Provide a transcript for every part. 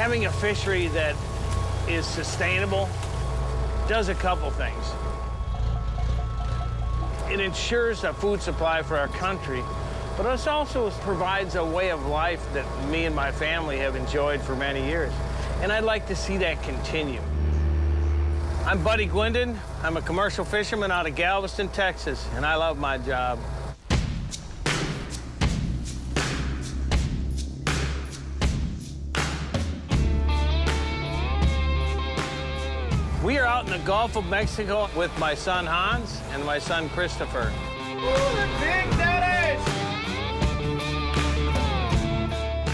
Having a fishery that is sustainable does a couple things. It ensures a food supply for our country, but it also provides a way of life that me and my family have enjoyed for many years. And I'd like to see that continue. I'm Buddy Gwyndon. I'm a commercial fisherman out of Galveston, Texas, and I love my job. We are out in the Gulf of Mexico with my son Hans and my son Christopher. Ooh, they're big, daddies!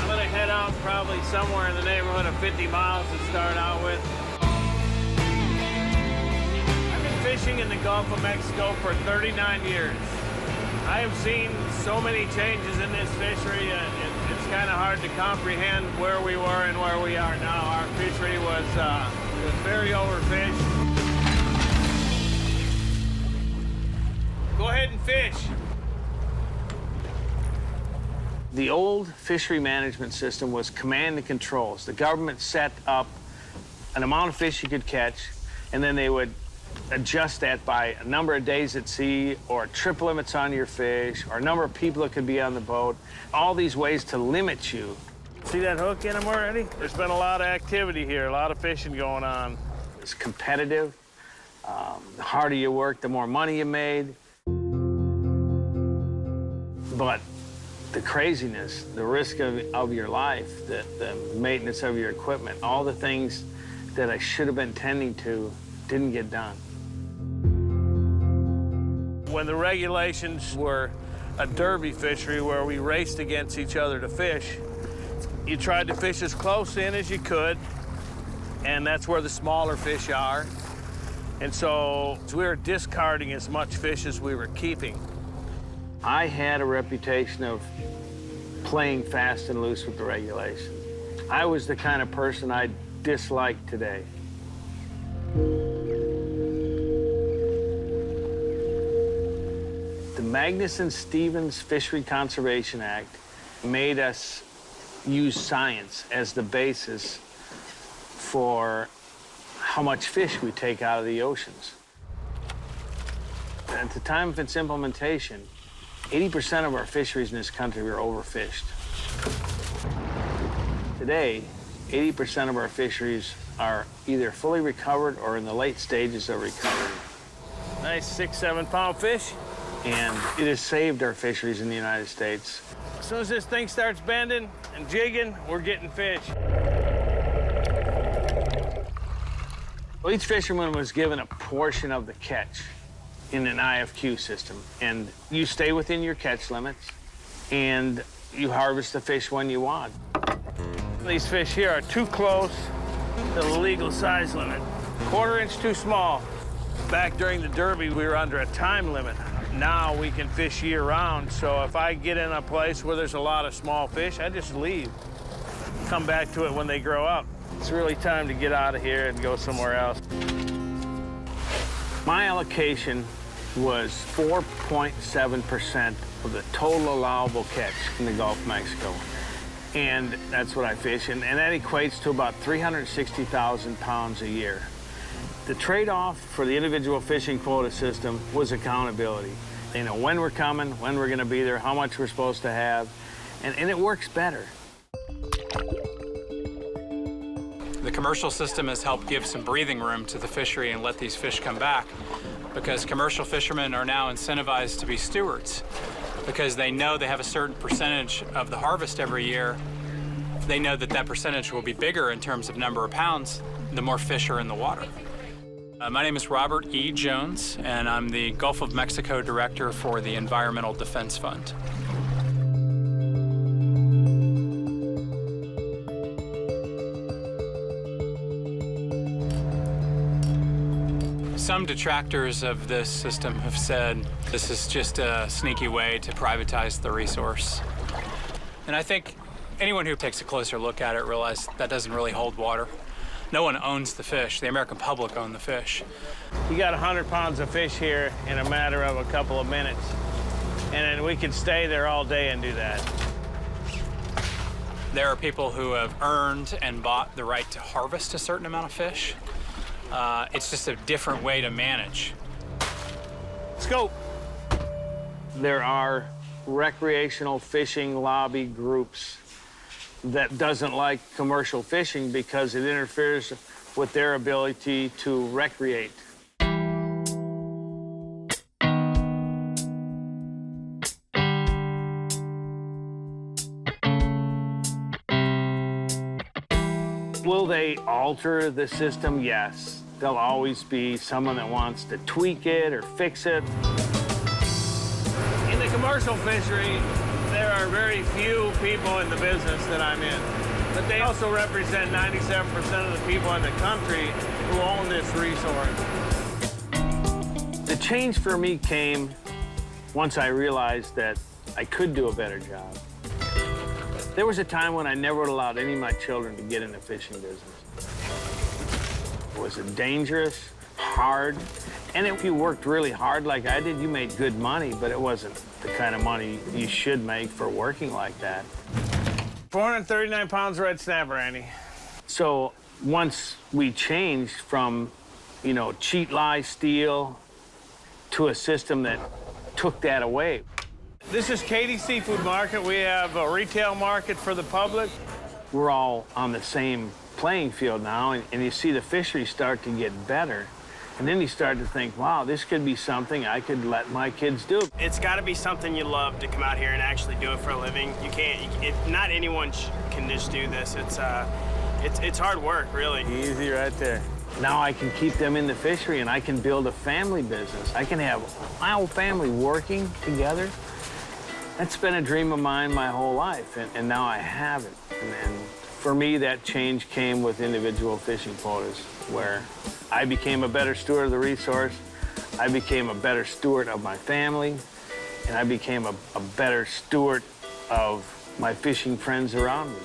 I'm gonna head out probably somewhere in the neighborhood of 50 miles to start out with. I've been fishing in the Gulf of Mexico for 39 years. I have seen so many changes in this fishery, it's kind of hard to comprehend where we were and where we are now. Our fishery was very overfished. Go ahead and fish. The old fishery management system was command and controls. The government set up an amount of fish you could catch, and then they would adjust that by a number of days at sea, or trip limits on your fish, or a number of people that could be on the boat. All these ways to limit you. See that hook in them already? There's been a lot of activity here, a lot of fishing going on. It's competitive. The harder you work, the more money you made. But the craziness, the risk of your life, the maintenance of your equipment, all the things that I should have been tending to didn't get done. When the regulations were a derby fishery where we raced against each other to fish, you tried to fish as close in as you could, and that's where the smaller fish are. And so we were discarding as much fish as we were keeping. I had a reputation of playing fast and loose with the regulations. I was the kind of person I disliked today. The Magnuson-Stevens Fishery Conservation Act made us use science as the basis for how much fish we take out of the oceans. At the time of its implementation, 80% of our fisheries in this country were overfished. Today, 80% of our fisheries are either fully recovered or in the late stages of recovery. Nice 6-7 pound fish. And it has saved our fisheries in the United States. As soon as this thing starts bending and jigging, we're getting fish. Well, each fisherman was given a portion of the catch in an IFQ system, and you stay within your catch limits, and you harvest the fish when you want. These fish here are too close to the legal size limit. 1/4 inch too small. Back during the Derby, we were under a time limit. Now we can fish year-round, so if I get in a place where there's a lot of small fish, I just leave. Come back to it when they grow up. It's really time to get out of here and go somewhere else. My allocation was 4.7% of the total allowable catch in the Gulf of Mexico. And that's what I fish, and that equates to about 360,000 pounds a year. The trade-off for the individual fishing quota system was accountability. You know, when we're coming, when we're gonna be there, how much we're supposed to have, and it works better. The commercial system has helped give some breathing room to the fishery and let these fish come back, because commercial fishermen are now incentivized to be stewards, because they know they have a certain percentage of the harvest every year. They know that that percentage will be bigger in terms of number of pounds the more fish are in the water. My name is Robert E. Jones, and I'm the Gulf of Mexico Director for the Environmental Defense Fund. Some detractors of this system have said this is just a sneaky way to privatize the resource. And I think anyone who takes a closer look at it realizes that doesn't really hold water. No one owns the fish. The American public own the fish. You got 100 pounds of fish here in a matter of a couple of minutes. And then we could stay there all day and do that. There are people who have earned and bought the right to harvest a certain amount of fish. It's just a different way to manage. Let's go. There are recreational fishing lobby groups that doesn't like commercial fishing because it interferes with their ability to recreate. Will they alter the system? Yes. There'll always be someone that wants to tweak it or fix it. In the commercial fishery, there are very few people in the business that I'm in, but they also represent 97% of the people in the country who own this resource. The change for me came once I realized that I could do a better job. There was a time when I never would allowed any of my children to get in the fishing business. It was dangerous, hard, and if you worked really hard like I did, you made good money, but it wasn't the kind of money you should make for working like that. 439 pounds of red snapper, Andy. So once we changed from, cheat, lie, steal, to a system that took that away. This is Katy Seafood Market. We have a retail market for the public. We're all on the same playing field now, and you see the fishery start to get better. And then you start to think, wow, this could be something I could let my kids do. It's got to be something you love to come out here and actually do it for a living. You can't, not anyone can just do this. It's hard work, really. Easy right there. Now I can keep them in the fishery and I can build a family business. I can have my whole family working together. That's been a dream of mine my whole life, and now I have it. And for me, that change came with individual fishing quotas, where I became a better steward of the resource, I became a better steward of my family, and I became a better steward of my fishing friends around me.